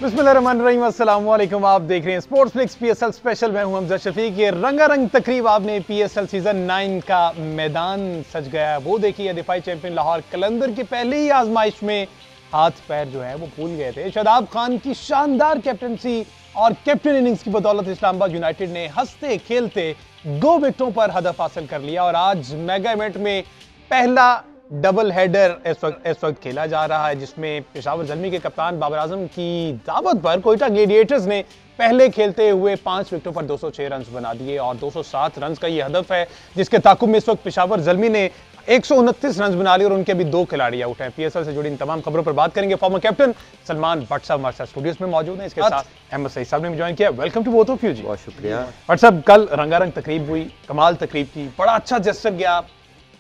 बिस्मिल्लाहिर्रहमानिर्रहीम, अस्सलाम वालेकुम। आप देख रहे हैं स्पोर्ट्स फ्लिक्स पीएसएल स्पेशल। मैं हूं हमजा शफीक। ये रंगारंग तकरीब आपने पीएसएल सीजन 9 का मैदान सज गया वो देखिए। दिफाई चैंपियन लाहौर कलंदर की पहली ही आजमाइश में हाथ पैर जो है वो भूल गए थे। शादाब खान की शानदार कैप्टनसी और कैप्टन इनिंग्स की बदौलत इस्लामाबाद यूनाइटेड ने हंसते खेलते 2 विकेटों पर हदफ हासिल कर लिया और आज मेगा इवेंट में पहला डबल हेडर इस वक्त खेला जा रहा है, जिसमें पेशावर ज़ल्मी के कप्तान बाबर आजम की दावत पर कोयटा ग्लेडिएटर्स ने पहले खेलते हुए 5 विकेटों पर 206 रन बना दिए और 207 रन का ये हदफ है, जिसके ताकुब में इस वक्त पेशावर ज़ल्मी ने 129 रन बना लिए और उनके अभी 2 खिलाड़ी आउट हैं। पीएसएल से जुड़ी इन तमाम खबरों पर बात करेंगे। फॉर्मर कैप्टन सलमान भट्ट साहब हमारे साथ स्टूडियोज में मौजूद हैं। इसके साथ अहमद सईद साहब ने भी ज्वाइन किया। Welcome to both of you ji. बहुत शुक्रिया भट्ट साहब, कल रंगारंग तकरीब हुई, कमाल तकरीब की, बड़ा अच्छा जेस्चर गया,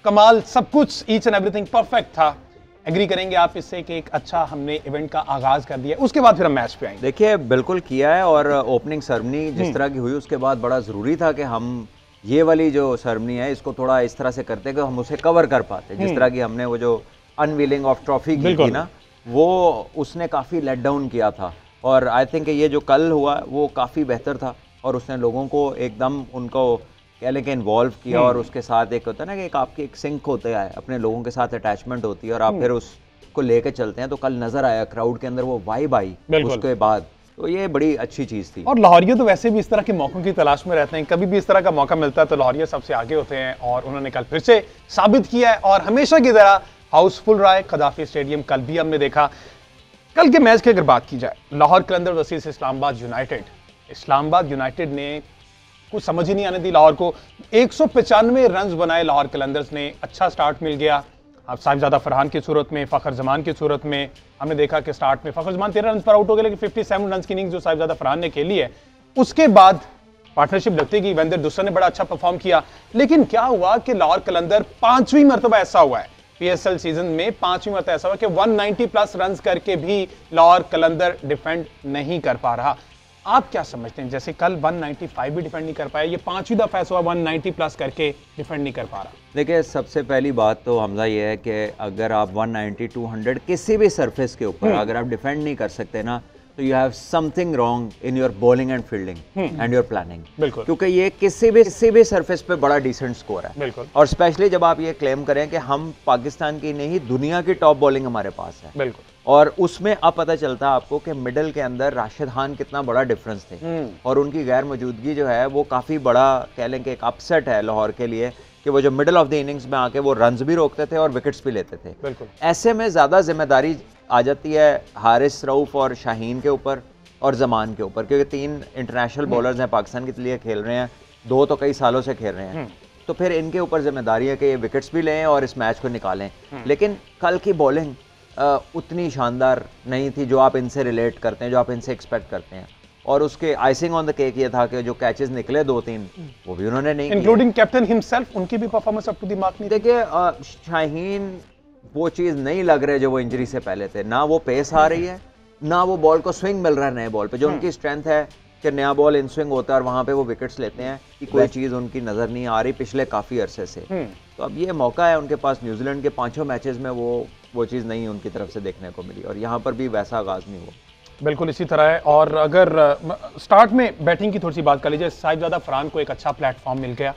कमाल सब कुछ, ईच एंड एवरीथिंग परफेक्ट था। एग्री करेंगे आप इससे कि एक अच्छा हमने इवेंट का आगाज कर दिया, उसके बाद फिर हम मैच पे आएंगे। देखिए, बिल्कुल किया है और ओपनिंग सेरेमनी जिस तरह की हुई उसके बाद बड़ा ज़रूरी था कि हम ये वाली जो सेरेमनी है इसको थोड़ा इस तरह से करते कि हम उसे कवर कर पाते। जिस तरह की हमने वो जो अनवीलिंग ऑफ ट्रॉफी की थी ना, वो उसने काफ़ी लेट डाउन किया था और आई थिंक ये जो कल हुआ वो काफ़ी बेहतर था और उसने लोगों को एकदम उनको कह लें कि इन्वॉल्व किया और उसके साथ एक होता है ना कि एक आपकी एक सिंक होता है, अपने लोगों के साथ अटैचमेंट होती है और आप फिर उसको लेके चलते हैं। तो कल नजर आया क्राउड के अंदर वो वाइब आई उसके बाद, तो ये बड़ी अच्छी चीज़ थी। और लाहौरिया तो वैसे भी इस तरह के मौकों की तलाश में रहते हैं, कभी भी इस तरह का मौका मिलता है तो लाहौरिया सबसे आगे होते हैं और उन्होंने कल फिर से साबित किया है और हमेशा की तरह हाउसफुल रहा है कदाफी स्टेडियम। कल भी हमने देखा। कल के मैच की अगर बात की जाए, लाहौर कलंदर वर्सेस इस्लामाबाद यूनाइटेड ने कुछ समझ ही नहीं आने दी लाहौर को। 195 रन बनाए लाहौर कलंदर्स ने, अच्छा स्टार्ट मिल गया। अब साहिबजादा फरहान की सूरत में, फ़खर जमान की सूरत में हमने देखा कि स्टार्ट में फ़खर जमान 13 रन पर आउट हो गए, लेकिन 57 रन की इनिंग्स जो साहिबजादा फरहान ने खेली है, उसके बाद पार्टनरशिप लगती गई। वेंदर दुस्सा ने बड़ा अच्छा परफॉर्म किया। लेकिन क्या हुआ कि लाहौर कलंदर 5वीं मरतबा ऐसा हुआ है पीएसएल सीजन में, 5वीं मरतबा ऐसा हुआ कि 190 प्लस रन करके भी लाहौर कलंदर डिफेंड नहीं कर पा रहा। आप क्या समझते हैं, जैसे कल 195 भी डिफेंड नहीं कर पाया, ये 5वीं दफा ऐसा हुआ 190 प्लस करके डिफेंड नहीं कर पा रहा? देखिए, सबसे पहली बात तो हमला ये है कि अगर आप 190 200 किसी भी सरफेस के ऊपर अगर आप डिफेंड नहीं कर सकते ना, तो you have something wrong in your bowling and fielding and your planning. बिल्कुल, क्योंकि ये किसी भी सरफेस पे बड़ा डिसेंट स्कोर है। बिल्कुल। और स्पेशली जब आप ये क्लेम करें कि हम पाकिस्तान की नहीं दुनिया की टॉप बॉलिंग हमारे पास है। बिल्कुल। और उसमें अब पता चलता है आपको कि मिडल के अंदर राशिद खान कितना बड़ा डिफरेंस थे और उनकी गैर मौजूदगी जो है वो काफ़ी बड़ा कह लें कि एक अपसेट है लाहौर के लिए, कि वो जो मिडल ऑफ द इनिंग्स में आके वो रन्स भी रोकते थे और विकेट्स भी लेते थे। बिल्कुल। ऐसे में ज़्यादा जिम्मेदारी आ जाती है हारिस रऊफ और शाहीन के ऊपर और जमान के ऊपर, क्योंकि 3 इंटरनेशनल बॉलर्स हैं, पाकिस्तान के लिए खेल रहे हैं, 2 तो कई सालों से खेल रहे हैं, तो फिर इनके ऊपर जिम्मेदारी है कि ये विकेट्स भी लें और इस मैच को निकालें। लेकिन कल की बॉलिंग उतनी शानदार नहीं थी जो आप इनसे रिलेट करते हैं, जो आप इनसे एक्सपेक्ट करते हैं। और उसके आइसिंग ऑन द केक ये था कि जो कैचेस निकले 2-3 वो भी उन्होंने नहीं, इंक्लूडिंग कैप्टन हिमसेल्फ, उनकी भी performance up to the mark नहीं। देखिए, शाहीन वो चीज़ नहीं लग रहे जो वो इंजरी से पहले थे, ना वो पेस आ रही है, ना वो बॉल को स्विंग मिल रहा है नए बॉल पे, जो उनकी स्ट्रेंथ है कि नया बॉल इन स्विंग होता है और वहाँ पे वो विकेट्स लेते हैं, कि कोई चीज़ उनकी नज़र नहीं आ रही पिछले काफ़ी अरसे से। तो अब ये मौका है उनके पास, न्यूजीलैंड के 5 मैचेस में वो चीज़ नहीं उनकी तरफ से देखने को मिली और यहाँ पर भी वैसा आगाज़ नहीं हुआ। बिल्कुल इसी तरह है। और अगर स्टार्ट में बैटिंग की थोड़ी सी बात कर लीजिए, साहिबजादा फरहान को एक अच्छा प्लेटफॉर्म मिल गया,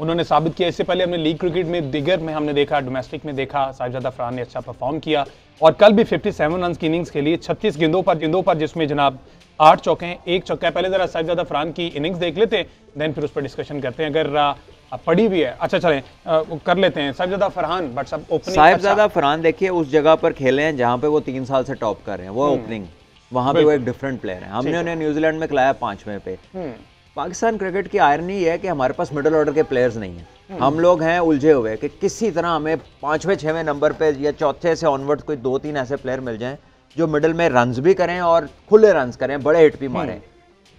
उन्होंने साबित किया। इससे पहले हमने लीग क्रिकेट में, दिगर में हमने देखा, डोमेस्टिक में देखा, साहिबजादा फरहान ने अच्छा परफॉर्म किया और कल भी 57 रन की इनिंग्स के लिए 36 गेंदों पर जिसमें जनाब 8 चौके हैं, 1 चौका है। पहले जरा साहिबजादा फरहान की इनिंग्स देख लेते हैं, देन फिर उस पर डिस्कशन करते हैं। अगर पड़ी भी है, अच्छा चलें कर लेते हैं। साहिबजादा फरहान, बट सब ओपनिंग, साहिबजादा फरहान देखिए उस जगह पर खेले हैं जहाँ पे वो 3 साल से टॉप कर रहे हैं, वो ओपनिंग, वहाँ पे वो एक डिफरेंट प्लेयर है। हमने उन्हें न्यूजीलैंड में खिलाया 5वें पे। पाकिस्तान क्रिकेट की आयरनी है कि हमारे पास मिडिल ऑर्डर के प्लेयर्स नहीं हैं। हम लोग हैं उलझे हुए कि किसी तरह हमें 5वें 6वें नंबर पे या चौथे से ऑनवर्ड कोई 2-3 ऐसे प्लेयर मिल जाएं जो मिडिल में रन्स भी करें और खुले रन्स करें, बड़े हिट भी मारें।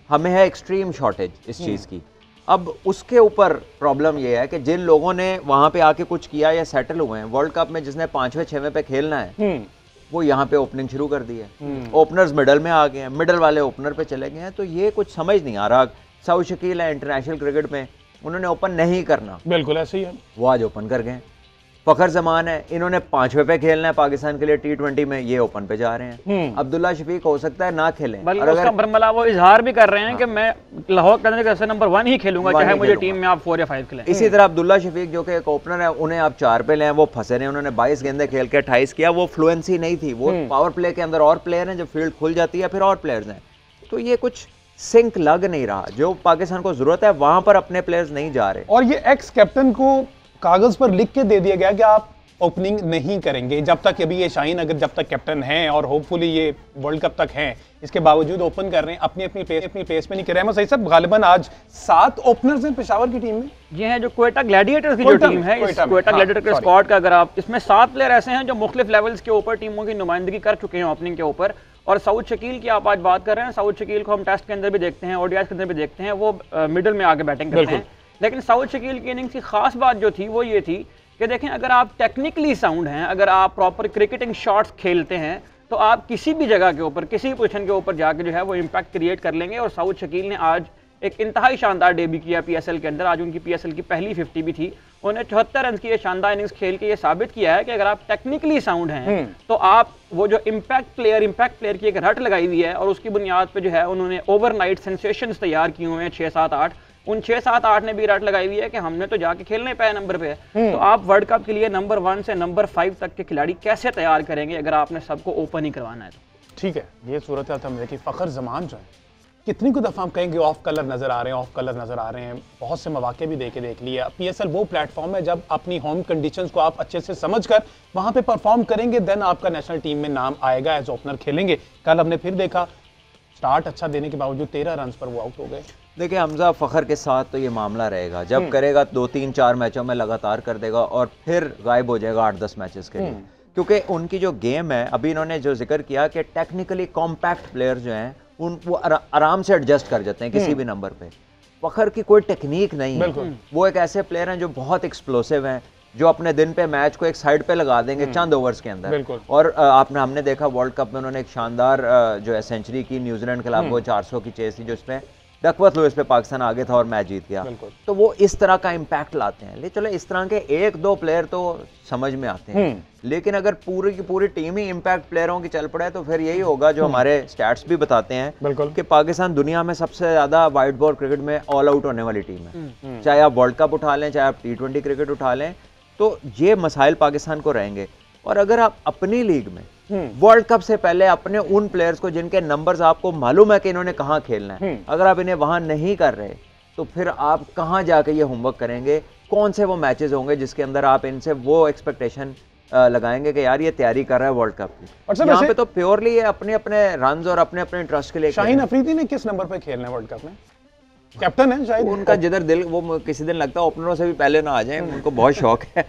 हमें है एक्सट्रीम शॉर्टेज इस चीज़ की। अब उसके ऊपर प्रॉब्लम ये है कि जिन लोगों ने वहाँ पे आके कुछ किया या सेटल हुए हैं, वर्ल्ड कप में जिसने 5वें 6वें पे खेलना है वो यहाँ पे ओपनिंग शुरू कर दी है। ओपनर्स मिडल में आ गए हैं, मिडल वाले ओपनर पे चले गए हैं, तो ये कुछ समझ नहीं आ रहा। सऊद शकील है इंटरनेशनल क्रिकेट में, उन्होंने ओपन नहीं करना, बिल्कुल ऐसे ही है, वो आज ओपन कर गए। फखर जमान है, इन्होंने 5वें पे खेलना है पाकिस्तान के लिए T20 में, ये ओपन पे जा रहे हैं। अब्दुल्ला शफीक हो सकता है ना खेलें, बल्कि उसका बरमला वो इजहार भी कर रहे हैं कि मैं लाहौर के नंबर 1 ही खेलूंगा, चाहे मुझे टीम में आप 4 या 5 खिलाएं। इसी तरह अब्दुल्ला शफीक जो कि एक ओपनर है, उन्हें आप 4 पे लें, वो फंसे रहे, उन्होंने 22 गेंदे खेल के 28 किया, वो फ्लुएंसी नहीं थी, वो पावर प्ले के अंदर और प्लेयर हैं, जब फील्ड खुल जाती है फिर और प्लेयर्स हैं, तो ये कुछ सिंक लग नहीं रहा, जो पाकिस्तान को जरूरत है वहां पर अपने प्लेयर्स नहीं जा रहे। और ये एक्स कैप्टन को कागज पर लिख के दे दिया गया कि आप ओपनिंग नहीं करेंगे जब तक, अभी ये शाहीन अगर जब तक कैप्टन हैं और होपफुली ये वर्ल्ड कप तक हैं, इसके बावजूद ओपन कर रहे हैं, अपनी पेस में नहीं कर रहे हैं। सही सब गालिबन आज 7 ओपनर्स हैं पेशावर की टीम में। ये है जो क्वेटा ग्लैडिएटर्स की जो टीम है, इस क्वेटा ग्लैडिएटर के स्क्वाड का अगर आप, इसमें 7 प्लेयर ऐसे हैं जो मुख्तलिफ लेवल्स के ऊपर टीमों की नुमाइंदगी कर चुके हैं ओपनिंग के ऊपर। और सऊद शकील की आप आज बात कर रहे हैं, सऊद शकील को हम टेस्ट के अंदर भी देखते हैं, ओडीआई के अंदर भी देखते हैं, वो मिडिल में आके बैटिंग करते हैं। लेकिन सऊद शकील की इनिंग्स की खास बात जो थी वो ये थी कि देखें, अगर आप टेक्निकली साउंड हैं, अगर आप प्रॉपर क्रिकेटिंग शॉट्स खेलते हैं, तो आप किसी भी जगह के ऊपर, किसी पोजीशन के ऊपर जाके जो है वो इम्पैक्ट क्रिएट कर लेंगे। और सऊद शकील ने आज एक इंतहाई शानदार डेब्यू किया पीएसएल के अंदर। आज उनकी पीएसएल की पहली 50 भी थी। उन्होंने 74 रन की ये शानदार इनिंग्स खेल के ये साबित किया है कि अगर आप टेक्निकली साउंड हैं तो आप वो जो इम्पैक्ट प्लेयर की एक रट लगाई हुई है, और उसकी बुनियाद पे जो है उन्होंने ओवरनाइट सेंसेशंस तैयार किए हुए हैं 6, 7, 8। उन 6, 7, 8 ने भी रट लगाई हुई है कि हमने तो जाके खेलने पे नंबर पे। तो आप वर्ल्ड कप के लिए नंबर 1 से नंबर 5 तक के खिलाड़ी कैसे तैयार करेंगे अगर आपने सबको ओपन ही करवाना है तो। ठीक है, ये सूरत हाल हमने देखी। फखर जमान जो है, कितनी को दफ़ा हम कहेंगे ऑफ कलर नजर आ रहे हैं, ऑफ कलर नजर आ रहे हैं, बहुत से मौके भी देख लिए। पीएसएल वो प्लेटफॉर्म है जब अपनी होम कंडीशंस को आप अच्छे से समझकर वहां पे परफॉर्म करेंगे, देन आपका नेशनल टीम में नाम आएगा, एज ओपनर खेलेंगे। कल हमने फिर देखा स्टार्ट अच्छा देने के बावजूद 13 रन पर वो आउट हो गए। देखिए हमजा, फखर के साथ तो ये मामला रहेगा, जब करेगा 2, 3, 4 मैचों में लगातार कर देगा और फिर गायब हो जाएगा 8-10 मैचेस के लिए, क्योंकि उनकी जो गेम है, अभी इन्होंने जो जिक्र किया कि टेक्निकली कॉम्पैक्ट प्लेयर जो हैं वो आराम से एडजस्ट कर जाते हैं किसी भी नंबर पे। फखर की कोई टेक्निक नहीं है, वो एक ऐसे प्लेयर हैं जो बहुत एक्सप्लोसिव हैं, जो अपने दिन पे मैच को एक साइड पे लगा देंगे चंद ओवर्स के अंदर। और हमने देखा वर्ल्ड कप में उन्होंने एक शानदार जो है सेंचुरी की न्यूजीलैंड के खिलाफ, वो 400 की चेस थी जिसमें डकवर्थ लुइस पे पाकिस्तान आगे था और मैच जीत गया। तो वो इस तरह का इम्पैक्ट लाते हैं। लेकिन चलो इस तरह के 1-2 प्लेयर तो समझ में आते हैं, लेकिन अगर पूरी की पूरी टीम ही इम्पैक्ट प्लेयरों की चल पड़े तो फिर यही होगा जो हमारे स्टैट्स भी बताते हैं कि पाकिस्तान दुनिया में सबसे ज्यादा वाइट बॉल क्रिकेट में ऑल आउट होने वाली टीम है। चाहे आप वर्ल्ड कप उठा लें, चाहे आप T20 क्रिकेट उठा लें, तो ये मसाइल पाकिस्तान को रहेंगे। और अगर आप अपनी लीग में वर्ल्ड कप से पहले अपने उन प्लेयर्स को जिनके नंबर्स आपको मालूम है कि इन्होंने कहाँ खेलना है, अगर आप इन्हें वहां नहीं कर रहे, तो फिर आप कहाँ जाके ये होमवर्क करेंगे? कौन से वो मैचेस होंगे जिसके अंदर आप इनसे वो एक्सपेक्टेशन लगाएंगे कि यार ये तैयारी कर रहा है वर्ल्ड कप की? यहाँ पे तो प्योरली ये अपने अपने रन्स और अपने अपने इंटरेस्ट के लिए। शाहीन अफरीदी ने किस नंबर पे खेलना है वर्ल्ड कप में? कैप्टन है शायद, उनका जिधर दिल, वो किसी दिन लगता है ओपनरों से भी पहले ना आ जाए, उनको बहुत शौक है,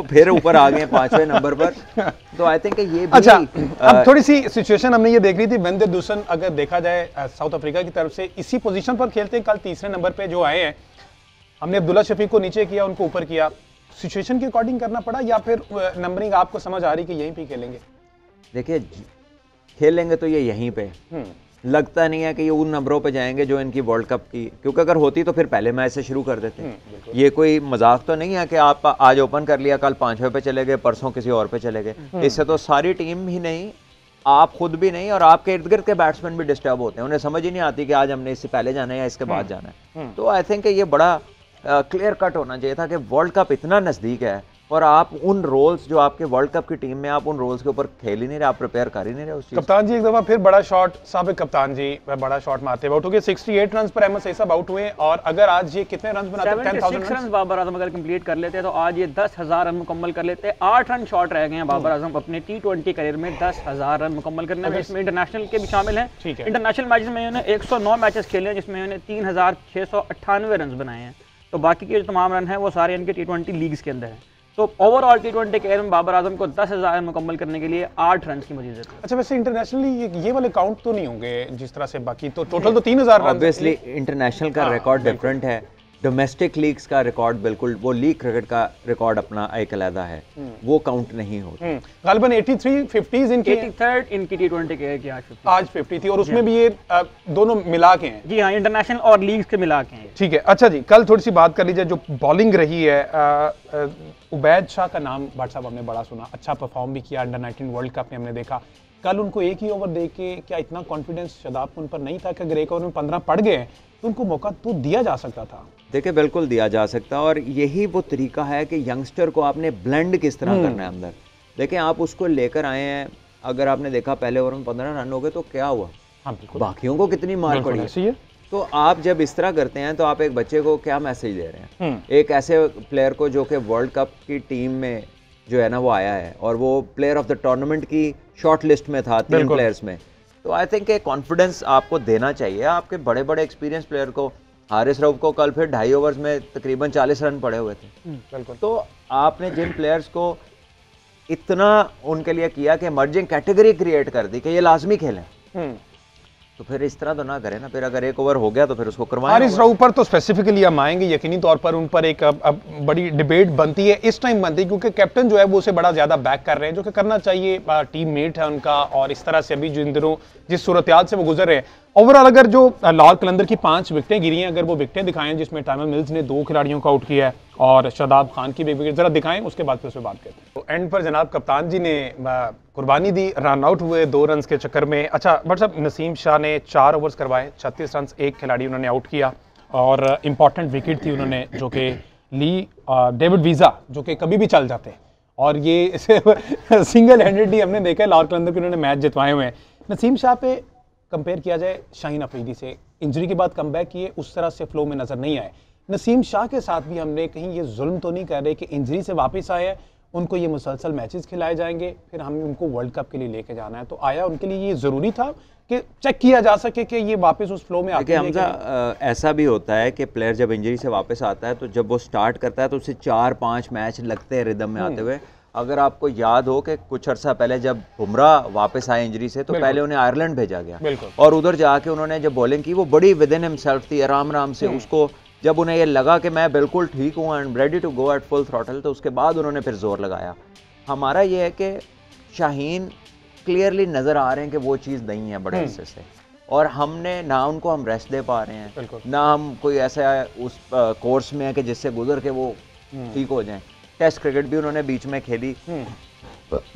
फिर ऊपर आ गए 5वें नंबर पर। तो आई थिंक ये भी अच्छा, अब थोड़ी सी सिचुएशन हमने ये देख ली थी। वेंदर दुसन अगर देखा जाए साउथ अफ्रीका की तरफ से इसी पोजीशन पर खेलते हैं, कल 3रे नंबर पे जो आए हैं, हमने अब्दुल्ला शफीक को नीचे किया, उनको ऊपर किया। सिचुएशन के अकॉर्डिंग करना पड़ा या फिर नंबरिंग आपको समझ आ रही कि यहीं पे खेलेंगे? देखिए खेलेंगे तो ये यहीं पे, लगता नहीं है कि ये उन नंबरों पे जाएंगे जो इनकी वर्ल्ड कप की, क्योंकि अगर होती तो फिर पहले मैच से शुरू कर देते। ये कोई मजाक तो नहीं है कि आप आज ओपन कर लिया, कल 5वें पे चले गए, परसों किसी और पे चले गए। इससे तो सारी टीम ही नहीं, आप खुद भी नहीं, और आपके इर्द गिर्द के बैट्समैन भी डिस्टर्ब होते हैं। उन्हें समझ ही नहीं आती कि आज हमने इससे पहले जाना है या इसके बाद जाना है। तो आई थिंक ये बड़ा क्लियर कट होना चाहिए था कि वर्ल्ड कप इतना नज़दीक है और आप उन रोल्स जो आपके वर्ल्ड कप की टीम में, आप उन रोल्स के ऊपर खेल ही नहीं रहे, आप प्रिपेयर कर ही नहीं रहे उस चीज़। कप्तान जी एक दफा फिर बड़ा शॉट, साबिक कप्तान जी बड़ा शॉट मारते हुए आउट हो गए। 68 रन पर अहमद सईद साहब आउट हुए। और अगर आज ये कितने रन बनाते हैं? 76 रन बाबर आजम अगर कंप्लीट कर लेते तो आज ये 10,000 रन मुकम्मल कर लेते। 8 रन शॉट रह गए हैं बाबर आजम अपने T20 करियर में 10,000 रन मुकम्मल करने में। इसमें इंटरनेशनल के भी शामिल हैं। इंटरनेशनल मैचेस में इन्होंने 109 मैचेस खेले हैं, जिसमें इन्होंने 3,698 रन बनाए हैं। तो बाकी के जो तमाम रन हैं वो सारे इनके T20 लीग्स के अंदर हैं। तो ओवरऑल T20 कैरियर में बाबर आजम को 10,000 रन मुकम्मल करने के लिए 8 रन की मजीद जरूरत है। अच्छा, वैसे इंटरनेशनली ये वाले काउंट तो नहीं होंगे जिस तरह से, बाकी तो टोटल तो 3,000 रन। ऑब्वियसली इंटरनेशनल का रिकॉर्ड डिफरेंट है, डोमेस्टिक लीग्स का रिकॉर्ड बिल्कुल, वो लीग क्रिकेट का रिकॉर्ड अपना एक अलग है, वो काउंट नहीं होता। गालिबन 83 50s इनकी 83rd इनकी T20 के है कि आज 50 थी, और उसमें भी ये दोनों मिला के हैं। जी हाँ, इंटरनेशनल और लीग्स के मिला के हैं। ठीक है, अच्छा जी, कल थोड़ी सी बात कर लीजिए जो बॉलिंग रही है। उबैद शाह का नाम भाट साहब हमने बड़ा सुना, अच्छा परफॉर्म भी किया अंडर 19 वर्ल्ड कप में हमने देखा। कल उनको एक ही ओवर दे के क्या इतना कॉन्फिडेंस शादाब को उन पर नहीं था कि अगर एक ओवर में 15 पड़ गए तो उनको मौका तो दिया जा सकता था? देखिए बिल्कुल दिया जा सकता, और यही वो तरीका है कि यंगस्टर को आपने ब्लेंड किस तरह करना है अंदर। देखिए आप उसको लेकर आए हैं, अगर आपने देखा पहले ओवर में 15 रन हो गए तो क्या हुआ, हाँ बिल्कुल, बाकियों को कितनी मार पड़ी है। तो आप जब इस तरह करते हैं तो आप एक बच्चे को क्या मैसेज दे रहे हैं? एक ऐसे प्लेयर को जो कि वर्ल्ड कप की टीम में जो है ना वो आया है और वो प्लेयर ऑफ द टूर्नामेंट की शॉर्ट लिस्ट में था 3 प्लेयर्स में, तो आई थिंक एक कॉन्फिडेंस आपको देना चाहिए आपके बड़े बड़े एक्सपीरियंस प्लेयर को। हारिस रऊफ को कल फिर 2.5 ओवर्स में तकरीबन 40 रन पड़े हुए थे। तो आपने जिन प्लेयर्स को इतना उनके लिए किया कि इमर्जिंग कैटेगरी क्रिएट कर दी कि ये लाजमी खेलें, तो फिर इस तरह तो ना करें ना। फिर अगर एक ओवर हो गया तो फिर उसको करवाएं। हारिस रऊफ पर तो स्पेसिफिकली हम आएंगे, यकीनी तौर पर उन पर एक अब बड़ी डिबेट बनती है, इस टाइम बनती है क्योंकि कैप्टन जो है वो उसे बड़ा ज्यादा बैक कर रहे हैं, जो कि करना चाहिए, टीम मेट है उनका, और इस तरह से अभी जो इन दिनों जिस सूरत-ए-हाल से वो गुजर रहे हैं। ओवरऑल अगर जो लाहौर कलंदर की 5 विकेटें गिरी हैं, अगर वो विकेटें दिखाएं जिसमें टाइमर मिल्स ने 2 खिलाड़ियों को आउट किया है और शादाब खान की भी विकेट जरा दिखाएं, उसके बाद फिर उस पर बात करते हैं। तो एंड पर जनाब कप्तान जी ने कुर्बानी दी, रन आउट हुए 2 रन के चक्कर में। अच्छा बट साहब, नसीम शाह ने 4 ओवर्स करवाए, 36 रन, एक खिलाड़ी उन्होंने आउट किया और इंपॉर्टेंट विकेट थी उन्होंने जो कि ली डेविड वीज़ा, जो कि कभी भी चल जाते हैं, और ये सिंगल हैंडेडली हमने देखा है लाहौर कलंदर के उन्होंने मैच जितवाए हुए हैं। नसीम शाह पे कंपेयर किया जाए शाहीन अफरीदी से, इंजरी के बाद कमबैक किए, उस तरह से फ्लो में नजर नहीं आए। नसीम शाह के साथ भी हमने कहीं ये जुल्म तो नहीं कर रहे कि इंजरी से वापस आए हैं, उनको ये मुसलसल मैचेस खिलाए जाएंगे, फिर हमें उनको वर्ल्ड कप के लिए लेके जाना है, तो आया उनके लिए ये ज़रूरी था कि चेक किया जा सके कि ये वापस उस फ्लो में आके हमजा ऐसा भी होता है कि प्लेयर जब इंजरी से वापस आता है तो जब वो स्टार्ट करता है तो उसे 4-5 मैच लगते हैं रिदम में आते हुए। अगर आपको याद हो कि कुछ अर्सा पहले जब बुमराह वापस आए इंजरी से तो पहले उन्हें आयरलैंड भेजा गया और उधर जाके उन्होंने जब बॉलिंग की वो बड़ी विद इन हिमसेल्फ थी, आराम आराम से उसको जब उन्हें ये लगा कि मैं बिल्कुल ठीक हूँ and ready to go at full throttle, तो उसके बाद उन्होंने फिर जोर लगाया। हमारा ये है कि शाहीन क्लियरली नज़र आ रहे हैं कि वो चीज़ नहीं है बड़े हिस्से से, और हमने ना उनको हम रेस्ट दे पा रहे हैं, ना हम कोई ऐसा उस कोर्स में है कि जिससे गुजर के वो ठीक हो जाएं। टेस्ट क्रिकेट भी उन्होंने बीच में खेली,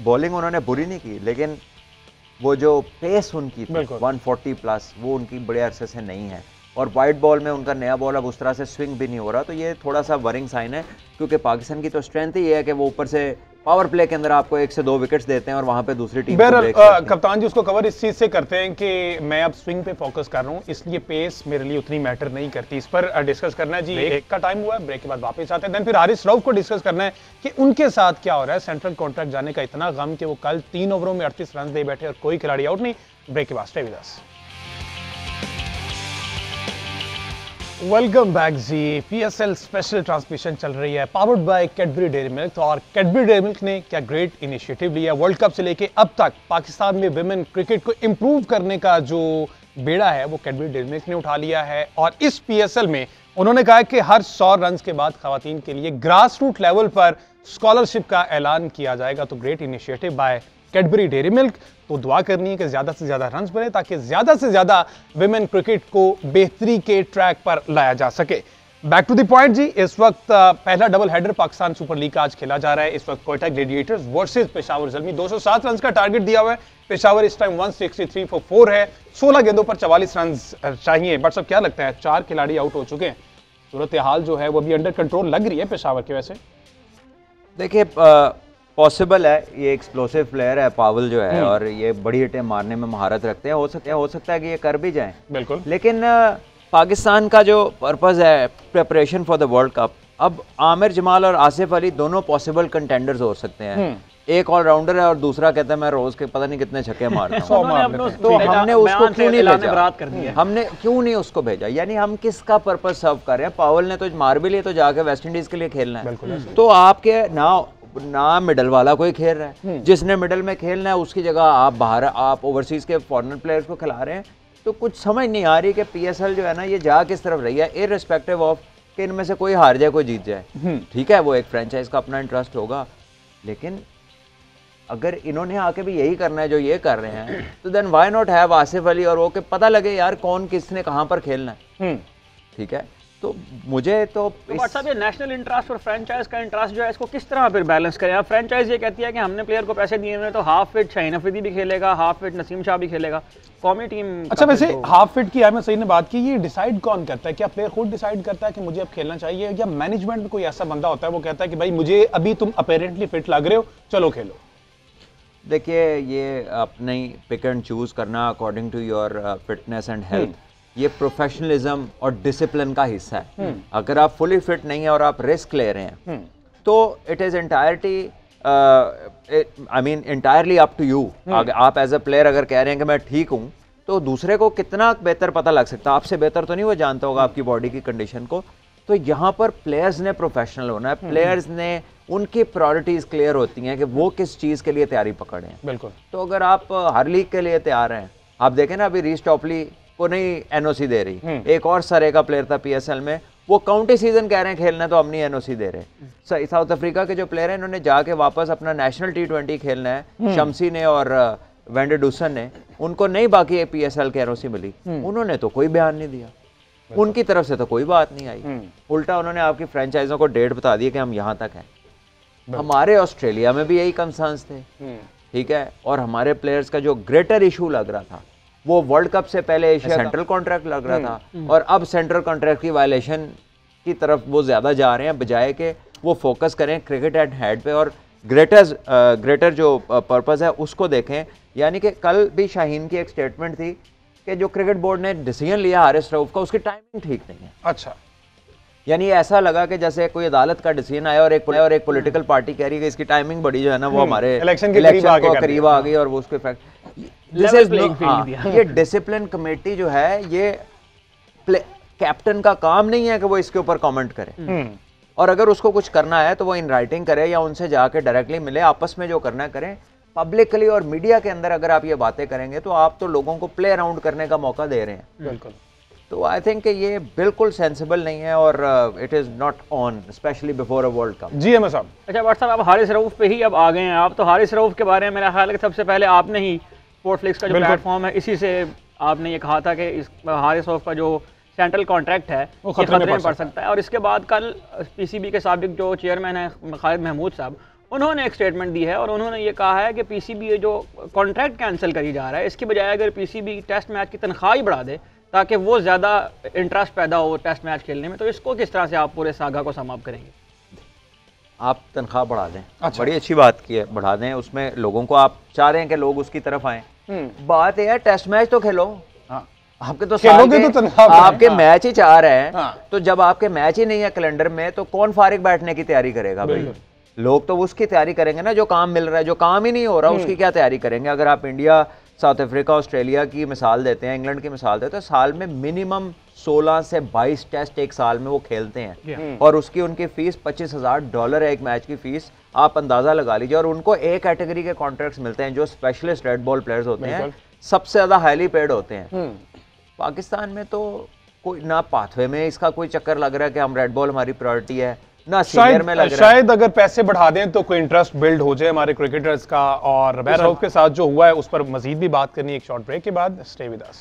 बॉलिंग उन्होंने बुरी नहीं की, लेकिन वो जो पेस उनकी 140 प्लस वो उनकी बड़े अरसे से नहीं है, और वाइट बॉल में उनका नया बॉल अब उस तरह से स्विंग भी नहीं हो रहा, तो ये थोड़ा सा वरिंग साइन है, क्योंकि पाकिस्तान की तो स्ट्रेंथ ही है कि वो ऊपर से पावर प्ले के अंदर आपको 1 से 2 विकेट्स देते हैं और वहां पे दूसरी टीम कप्तान जी उसको कवर इस चीज से करते हैं कि मैं अब स्विंग पे फोकस कर रहा हूं, इसलिए पेस मेरे लिए उतनी मैटर नहीं करती। इस पर डिस्कस करना है जी, ब्रेक का टाइम हुआ है, ब्रेक के बाद वापस आते हैं, देन फिर हारिस रऊफ को डिस्कस करना है कि उनके साथ क्या हो रहा है। सेंट्रल कॉन्ट्रैक्ट जाने का इतना गम कि वो कल 3 ओवरों में 38 रन दे बैठे और कोई खिलाड़ी आउट नहीं। ब्रेक के बाद stay with us. Welcome back ji. PSL special transmission चल रही है, powered by Cadbury Dairy Milk, और कैडबरी डेयरी मिल्क ने क्या ग्रेट इनिशिएटिव लिया। वर्ल्ड कप से लेके अब तक पाकिस्तान में विमेन क्रिकेट को इंप्रूव करने का जो बेड़ा है वो कैडबरी डेयरी मिल्क ने उठा लिया है, और इस पीएसएल में उन्होंने कहा कि हर 100 रन के बाद खवातीन के लिए ग्रास रूट लेवल पर स्कॉलरशिप का ऐलान किया जाएगा। तो great initiative by Cadbury Dairy milk. तो दुआ करनी है कि ज्यादा से ज्यादा रन्स बने ताकि ज्यादा से ज्यादा विमेन क्रिकेट को बेहतरी के ट्रैक पर लाया जा सके। बैक टू द पॉइंट जी, इस वक्त पहला double header Pakistan super league का आज खेला जा रहा है। इस वक्त Quetta gladiators versus Peshawar Zalmi, 207 run का टारगेट दिया हुआ है। पेशावर इस टाइम 163 फॉर 4 है, 16 गेंदों पर 44 रन चाहिए। बट सब क्या लगता है, 4 खिलाड़ी आउट हो चुके हैं, सूरत हाल जो है वो भी अंडर कंट्रोल लग रही है पेशावर के। वैसे देखिए पॉसिबल है, ये एक्सप्लोसिव प्लेयर है पावल जो है, और ये बड़ी हिटें मारने में महारत रखते हैं, हो सकता है कि ये कर भी जाएं, बिल्कुल। लेकिन पाकिस्तान का जो पर्पस है preparation for the world cup, अब आमिर जमाल और आसिफ अली दोनों पॉसिबल कंटेंडर्स हो सकते हैं। एक ऑलराउंडर है और दूसरा कहता है मैं रोज के पता नहीं कितने छक्के मारता हूं। तो हमने उसको क्यों नहीं भेजा, हमने क्यों नहीं उसको भेजा, यानी हम किसका पर्पस सर्व कर रहे हैं। पावल ने तो मार भी लिया, तो जाके वेस्ट इंडीज के लिए खेलना है, तो आपके ना मिडल वाला कोई खेल रहा है, जिसने मिडल में खेलना है उसकी जगह आप बाहर आप ओवरसीज के फॉरेनर प्लेयर्स को खिला रहे हैं। तो कुछ समझ नहीं आ रही कि पीएसएल जो है ना ये जा किस तरफ रही है, इररिस्पेक्टिव ऑफ कि इनमें से कोई हार जाए कोई जीत जाए, ठीक है, वो एक फ्रेंचाइज का अपना इंटरेस्ट होगा, लेकिन अगर इन्होंने आके भी यही करना है जो ये कर रहे हैं तो then why not have Asif Ali और वो कि पता लगे यार कौन किसने कहाँ पर खेलना है, ठीक है। तो मुझे तो साहब ये नेशनल इंटरेस्ट और फ्रेंचाइज का इंटरेस्ट जो है इसको किस तरह फिर बैलेंस करें? आप फ्रेंचाइज ये कहती है कि हमने प्लेयर को पैसे दिए हुए तो हाफ फिट शाहीन अफरीदी भी खेलेगा, हाफ फिट नसीम शाह भी खेलेगा, कौमी टीम। अच्छा वैसे हाफ फिट की अहमद सईद ने बात की, ये डिसाइड कौन करता है? क्या प्लेयर खुद डिसाइड करता है कि मुझे अब खेलना चाहिए, या मैनेजमेंट में कोई ऐसा बंदा होता है वो कहता है कि भाई मुझे अभी तुम अपेरेंटली फिट लग रहे हो, चलो खेलो? देखिए ये अपने पिक एंड चूज करना according to your fitness and health, ये प्रोफेशनलिज्म और डिसिप्लिन का हिस्सा है। अगर आप फुली फिट नहीं है और आप रिस्क ले रहे हैं तो it is entirely up to you. आप एज अ प्लेयर अगर कह रहे हैं कि मैं ठीक हूँ तो दूसरे को कितना बेहतर पता लग सकता है, आपसे बेहतर तो नहीं वो जानता होगा आपकी बॉडी की कंडीशन को। तो यहाँ पर प्लेयर्स ने प्रोफेशनल होना है, प्लेयर्स ने उनकी प्रायोरिटीज क्लियर होती हैं कि वो किस चीज़ के लिए तैयारी पकड़े हैं। बिल्कुल। तो अगर आप हर लीग के लिए तैयार हैं, आप देखें ना अभी रीस टॉपली को नहीं एनओसी दे रही, एक और सरे का प्लेयर था पीएसएल में, वो काउंटी सीजन कह रहे हैं खेलना तो हम नहीं एनओसी दे रहे। साउथ अफ्रीका के जो प्लेयर हैं इन्होंने जाके वापस अपना नेशनल T20 खेलना है, शमसी ने और वेंडर डूसन ने, उनको नहीं बाकी पीएसएल के एनओसी मिली, उन्होंने तो कोई बयान नहीं दिया, उनकी तरफ से तो कोई बात नहीं आई, उल्टा उन्होंने आपकी फ्रेंचाइजों को डेट बता दी कि हम यहाँ तक हैं। हमारे ऑस्ट्रेलिया में भी यही कंसर्न्स थे, ठीक है, और हमारे प्लेयर्स का जो ग्रेटर इशू लग रहा था वो वर्ल्ड कप से पहले एशिया सेंट्रल कॉन्ट्रैक्ट लग रहा था, और अब सेंट्रल कॉन्ट्रैक्ट की वायलेशन की तरफ वो ज्यादा जा रहे हैं, बजाय के वो फोकस करें क्रिकेट एट हेड पे और ग्रेटर जो पर्पस है उसको देखें। यानी कि कल भी शाहीन की एक स्टेटमेंट थी कि जो क्रिकेट बोर्ड ने डिसीजन लिया हारिस रऊफ का, उसकी टाइमिंग ठीक नहीं है। अच्छा, यानी ऐसा लगा कि जैसे कोई अदालत का डिसीजन आया और एक पॉलिटिकल पार्टी कह रही है कि इसकी टाइमिंग बड़ी जो है ना वो हमारे इलेक्शन के करीब आ गई और वो उसके इफेक्ट। ये डिसिप्लिन कमेटी जो है ये कैप्टन का काम नहीं है कि वो इसके ऊपर कमेंट करे, और अगर उसको कुछ करना है तो वो इन राइटिंग करे या उनसे जाके डायरेक्टली मिले, आपस में जो करना है करें। पब्लिकली और मीडिया के अंदर अगर आप ये बातें करेंगे तो आप तो लोगों को प्ले अराउंड करने का मौका दे रहे हैं। बिल्कुल। तो आई थिंक ये बिल्कुल सेंसिबल नहीं है और it is not on specially before a World Cup. G M साहब। अच्छा बट साहब आप हारिस रऊफ पे ही अब आ गए हैं, आप तो हारिस रऊफ के बारे में मेरा ख्याल है कि सबसे पहले आपने ही स्पोर्टफ्लिक्स का जो प्लेटफॉर्म है इसी से आपने ये कहा था कि इस हारिस रऊफ का जो सेंट्रल कॉन्ट्रैक्ट है वो खतरे में पड़ सकता है, और इसके बाद कल पीसीबी के साबिक जो चेयरमैन है खालिद महमूद साहब, उन्होंने एक स्टेटमेंट दी है और उन्होंने ये कहा है कि पीसीबी जो कॉन्ट्रैक्ट कैंसिल करी जा रहा है इसके बजाय अगर पीसीबी टेस्ट मैच की तनख्वाह ही बढ़ा दे ताकि वो ज़्यादा इंटरेस्ट पैदा हो टेस्ट मैच खेलने में, तो इसको किस तरह से आप पूरे सागा को समाप्त करेंगे? आप तनख्वाह बढ़ा दें। अच्छा। बड़ी अच्छी बात की है, बढ़ा दें, उसमें लोगों को आप चाह रहे हैं कि लोग उसकी तरफ आए। बात यह है टेस्ट मैच तो खेलो, आपके तो आपके मैच ही चाह रहे हैं। तो जब आपके मैच ही नहीं है कैलेंडर में तो कौन फारिग बैठने की तैयारी करेगा भाई? लोग तो उसकी तैयारी करेंगे ना जो काम मिल रहा है, जो काम ही नहीं हो रहा उसकी क्या तैयारी करेंगे? अगर आप इंडिया, साउथ अफ्रीका, ऑस्ट्रेलिया की मिसाल देते हैं, इंग्लैंड की मिसाल देते हैं, तो साल में मिनिमम 16 से 22 टेस्ट एक साल में वो खेलते हैं और उसकी उनकी फीस $25,000 है एक मैच की फीस, आप अंदाजा लगा लीजिए। और उनको एक कैटेगरी के कॉन्ट्रैक्ट्स मिलते हैं जो स्पेशलिस्ट रेड बॉल प्लेयर्स होते हैं, सबसे ज्यादा हाईली पेड होते हैं। पाकिस्तान में तो कोई ना पाथवे में इसका कोई चक्कर लग रहा है कि हम रेड बॉल हमारी प्रायोरिटी है, ना सीनियर में लग रहा है। शायद अगर पैसे बढ़ा दें तो कोई इंटरेस्ट बिल्ड हो जाए हमारे क्रिकेटर्स का। और बहरहाल के साथ जो हुआ है उस पर मजीद भी बात करनी है एक शॉर्ट ब्रेक के बाद। Stay with us.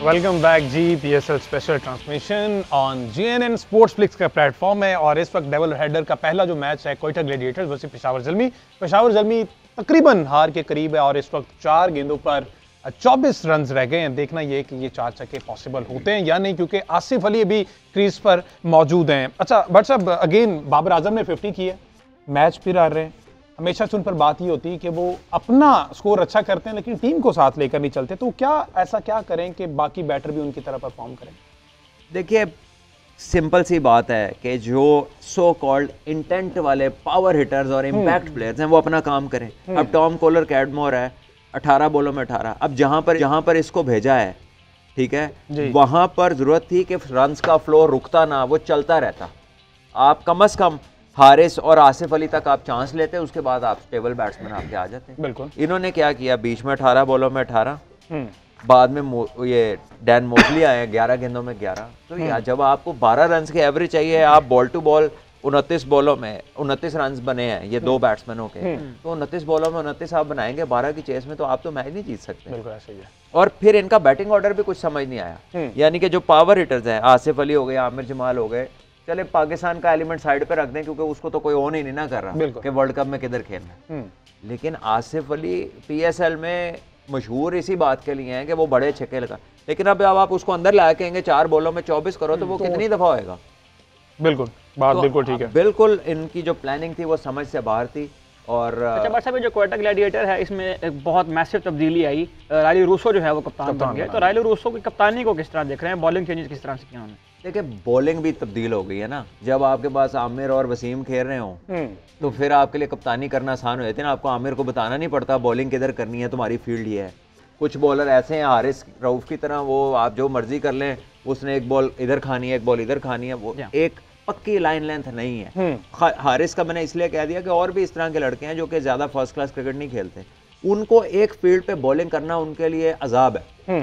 Welcome back ji. PSL special transmission on GNN Sportsflix का प्लेटफॉर्म है और इस वक्त डबल हेडर का पहला जो मैच है कोयटा ग्लैडिएटर्स वर्सेस पेशावर ज़ल्मी। पेशावर ज़ल्मी तकरीबन हार के करीब है और इस वक्त 4 गेंदों पर 24 रन रह गए हैं। देखना ये कि ये 4 छक्के पॉसिबल होते हैं या नहीं, क्योंकि आसिफ अली अभी क्रीज पर मौजूद हैं। अच्छा बट साहब, अगेन बाबर आजम ने 50 की है, मैच फिर आ रहे हैं। हमेशा से उन पर बात ही होती है कि वो अपना स्कोर अच्छा करते हैं लेकिन टीम को साथ लेकर नहीं चलते, तो ऐसा क्या करें कि बाकी बैटर भी उनकी तरह परफॉर्म करें? देखिए सिंपल सी बात है कि जो सो कॉल्ड इंटेंट वाले पावर हिटर्स और इम्पैक्ट प्लेयर्स हैं वो अपना काम करें। अब टॉम कोलर कैडमोर है 18 बॉलों में 18। अब जहां पर इसको भेजा है, ठीक है, वहां पर जरूरत थी कि रन्स का फ्लो रुकता ना, वो चलता रहता। आप कम से कम हारिस और आसिफ अली तक आप चांस लेते, उसके बाद आप स्टेबल बैट्समैन आपके आ जाते। बिल्कुल। इन्होंने क्या किया, बीच में 18 बॉलों में 18, बाद में ये डैन मोसली आए 11 गेंदों में 11। तो यार जब आपको 12 रन की एवरेज चाहिए, आप बॉल टू बॉल 29 बॉलों में 29 रन बने हैं ये दो बैट्समैनों के, तो 29 बॉलों में 29 आप बनाएंगे 12 की चेस में, तो आप तो मैच नहीं जीत सकते। बिल्कुल ऐसा ही है। और फिर इनका बैटिंग ऑर्डर भी कुछ समझ नहीं आया, यानी कि जो पावर हिटर्स हैं, आसिफ अली हो गए, आमिर जमाल हो गए, चले पाकिस्तान का एलिमेंट साइड पे रख दें क्योंकि उसको तो कोई ऑन ही नहीं ना कर रहा कि वर्ल्ड कप में किधर खेलना है। लेकिन आसिफ अली PSL में मशहूर इसी बात के लिए हैं कि वो बड़े छक्के लगा, लेकिन अब आप उसको अंदर ला के 4 बॉलों में 24 करो तो वो कितनी दफा होएगा। बिल्कुल बात बिल्कुल ठीक है। बिल्कुल इनकी जो प्लानिंग थी वो समझ से बाहर थी। और अच्छा बट साहब, जो क्वेटा ग्लैडिएटर है इसमें एक बहुत मैसिव तब्दीली आई, रायली रूसो जो है वो कप्तान बन गया। तो रायली रूसो की कप्तानी को किस तरह देख रहे हैं, बॉलिंग चेंजेस किस तरह से किया उन्होंने? देखिए बॉलिंग भी तब्दील हो गई है ना, जब आपके पास आमिर और वसीम खेल रहे हो तो फिर आपके लिए कप्तानी करना आसान हो जाती है ना, आपको आमिर को बताना नहीं पड़ता बॉलिंग किधर करनी है, तुम्हारी फील्ड ये है। कुछ बॉलर ऐसे हैं हारिस रऊफ की तरह, वो आप जो मर्जी कर लें, उसने एक बॉल इधर खानी है एक बॉल इधर खानी है, वो एक पक्की लाइन लेंथ नहीं है। हारिस का मैंने इसलिए कह दिया कि और भी इस तरह के लड़के हैं जो कि ज्यादा फर्स्ट क्लास क्रिकेट नहीं खेलते, उनको एक फील्ड पे बॉलिंग करना उनके लिए अजाब है।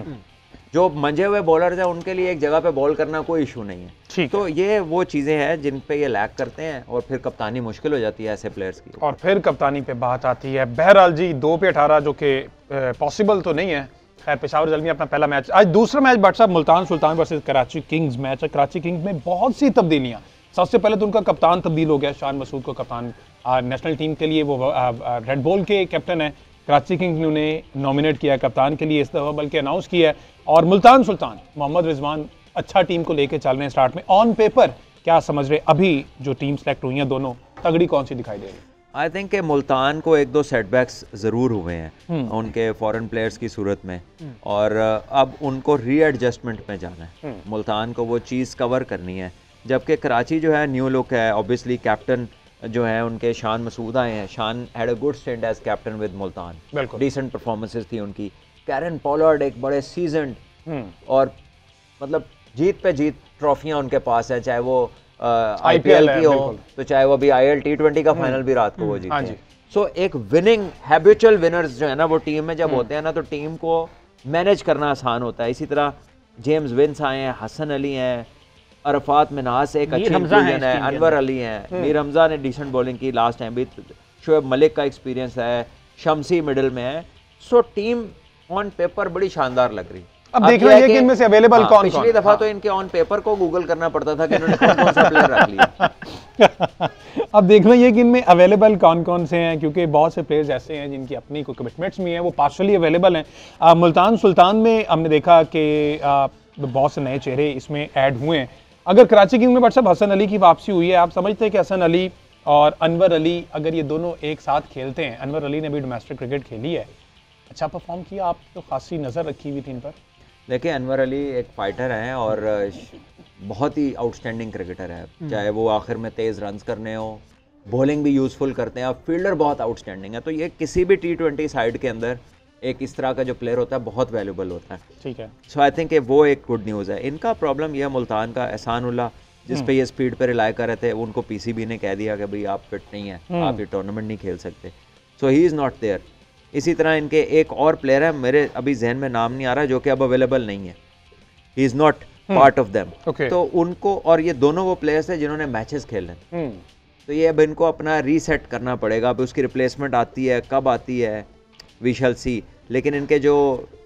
जो मंजे हुए बॉलर्स हैं उनके लिए एक जगह पे बॉल करना कोई इशू नहीं है। तो ये वो चीजें हैं जिन पे ये लैक करते हैं और फिर कप्तानी मुश्किल हो जाती है ऐसे प्लेयर्स की। और फिर कप्तानी पे बात आती है। बहरहाल जी 2 पे 18 जो कि पॉसिबल तो नहीं है। खैर पेशावर जल्मी अपना पहला मैच, आज दूसरा मैच बट साहब Multan Sultan versus Karachi Kings match है। कराची किंग्स में बहुत सी तब्दीलियां, सबसे पहले तो उनका कप्तान तब्दील हो गया, शान मसूद को कप्तान नेशनल टीम के लिए, वो रेड बॉल के कैप्टन है। कराची किंग्स ने उन्हें नॉमिनेट किया कप्तान के लिए इस दफा, बल्कि अनाउंस किया है। और मुल्तान सुल्तान मोहम्मद रिजवान अच्छा टीम को लेकर चल रहे हैं स्टार्ट में। ऑन पेपर क्या समझ रहे अभी जो टीम सेलेक्ट हुई है दोनों, तगड़ी कौन सी दिखाई दे रही है? आई थिंक कि मुल्तान को 1-2 सेटबैक्स ज़रूर हुए हैं उनके फॉरेन प्लेयर्स की सूरत में, और अब उनको रीएडजस्टमेंट में जाना है। मुल्तान को वो चीज़ कवर करनी है, जबकि कराची जो है न्यू लुक है। ऑब्वियसली कैप्टन जो है उनके शान मसूद आए हैं। Shan had a good stent as captain with Multan, decent performances थी उनकी। कैरन पॉलार्ड एक बड़े सीजन्ड और मतलब जीत पे जीत ट्रॉफियां उनके पास है, चाहे वो IPL की हो तो चाहे वो अभी IL T20 का फाइनल भी रात को वो जीते हैं। सो एक विनिंग हैबिचुअल विनर्स जो है ना वो टीम में जब होते हैं ना तो टीम को मैनेज करना आसान होता है। इसी तरह जेम्स विंस आए हैं, हसन अली हैं, अरफात मिनास एक अच्छी इंक्लूजन है, अनवर अली हैं, मीर हमजा ने डिसेंट बॉलिंग की लास्ट टाइम भी, शोएब मलिक का एक्सपीरियंस है, शमसी मिडिल में है। सो टीम ऑन पेपर बड़ी शानदार लग रही। अब देखना है कि इनमें से अवेलेबल कौन पिछली दफा तो इनके ऑन पेपर को गूगल करना पड़ता था कि इन्होंने कौन सा प्लेयर रख लिया। अब देखना ये कि इनमें अवेलेबल कौन कौन से हैं, क्योंकि बहुत से प्लेयर्स ऐसे हैं जिनकी अपनी कोई कमिटमेंट्स भी हैं, वो पार्शली अवेलेबल हैं। मुल्तान सुल्तान में हमने देखा कि बहुत से नए चेहरे इसमें ऐड हुए हैं। अगर कराची किंग्स में बट साहब हसन अली की वापसी हुई है, आप समझते हैं कि हसन अली और अनवर अली अगर ये दोनों एक साथ खेलते हैं, अनवर अली ने भी डोमेस्टिक क्रिकेट खेली है, अच्छा परफॉर्म किया, आप तो खासी नज़र रखी हुई थी इन पर? देखिए अनवर अली एक फाइटर हैं और बहुत ही आउटस्टैंडिंग क्रिकेटर है, चाहे वो आखिर में तेज़ रन्स करने हो, बॉलिंग भी यूज़फुल करते हैं, और फील्डर बहुत आउटस्टैंडिंग है। तो ये किसी भी T20 साइड के अंदर एक इस तरह का जो प्लेयर होता है बहुत वैल्यूबल होता है। ठीक है। सो आई थिंक वो एक गुड न्यूज़ है। इनका प्रॉब्लम यह मुल्तान का एहसानुल्लाह जिस पे ये स्पीड पे रिलाई कर रहे थे, उनको PCB ने कह दिया कि भाई आप फिट नहीं है, आप ये टूर्नामेंट नहीं खेल सकते। सो ही इज़ नॉट देयर। इसी तरह इनके एक और प्लेयर है, मेरे अभी जहन में नाम नहीं आ रहा, जो कि अब अवेलेबल नहीं है, he is not part of them. तो उनको, और ये दोनों वो प्लेयर्स हैं जिन्होंने मैचेस खेले, तो ये अब इनको अपना रीसेट करना पड़ेगा। अब उसकी रिप्लेसमेंट आती है, कब आती है वी शैल सी। लेकिन इनके जो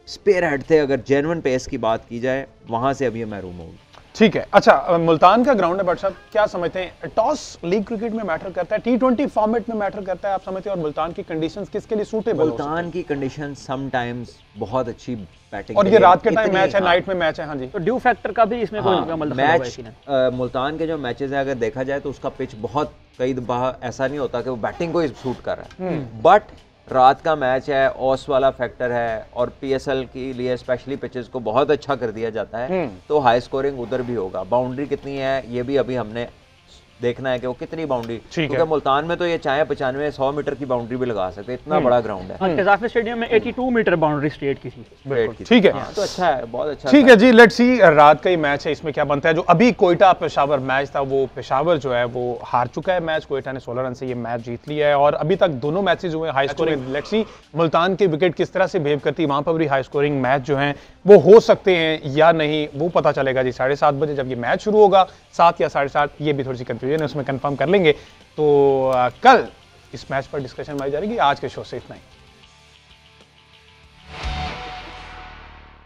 स्पेयर हेड थे, अगर जेन्युइन पेस की बात की जाए, वहाँ से अब ये महरूम होगी। ठीक है। अच्छा मुल्तान का ग्राउंड है बट साहब, क्या समझते हैं टॉस लीग क्रिकेट में मैटर करता है, T20 फॉर्मेट में मैटर करता है, आप समझते हैं? और मुल्तान की कंडीशंस किसके लिए सूटेबल? मुल्तान की कंडीशंस समटाइम्स बहुत अच्छी बैटिंग, और ये रात के टाइम मैच है, नाइट में मैच है। हाँ जी। तो ड्यू फैक्टर का भी इसमें कोई मैच, मुल्तान के जो मैचेस है अगर देखा जाए तो उसका पिच बहुत कई दफा ऐसा नहीं होता कि वो बैटिंग को ही सूट कर रहा है, बट रात का मैच है, ऑस वाला फैक्टर है, और PSL के लिए स्पेशली पिचेस को बहुत अच्छा कर दिया जाता है, तो हाई स्कोरिंग उधर भी होगा। बाउंड्री कितनी है ये भी अभी हमने देखना है कि वो कितनी बाउंड्री, ठीक क्योंकि मुल्तान में तो ये चाहे 95-100 मीटर की बाउंड्री भी लगा सकते हैं, इतना बड़ा ग्राउंड है। कज़ाफ़ी स्टेडियम में 82 मीटर बाउंड्री स्ट्रेट की थी। ठीक है, तो अच्छा है, बहुत अच्छा। ठीक है जी, लेट्स सी रात का ही मैच है, इसमें क्या बनता है। जो अभी कोयटा पेशावर मैच था, वो पेशावर जो है वो हार चुका है मैच, कोयटा ने 16 रन से ये मैच जीत लिया है और अभी तक दोनों मैचेस हुए high scoring. Let's see Multan के विकेट किस तरह से बिहेव करती है, वहां पर भी हाई स्कोरिंग मैच जो हैं वो हो सकते हैं या नहीं, वो पता चलेगा जी 7:30 बजे जब ये मैच शुरू होगा, 7 या 7:30, ये भी थोड़ी सी कंफ्यूजन है, उसमें कंफर्म कर लेंगे। तो कल इस मैच पर डिस्कशन हमारी जाएगी। आज के शो से इतना ही।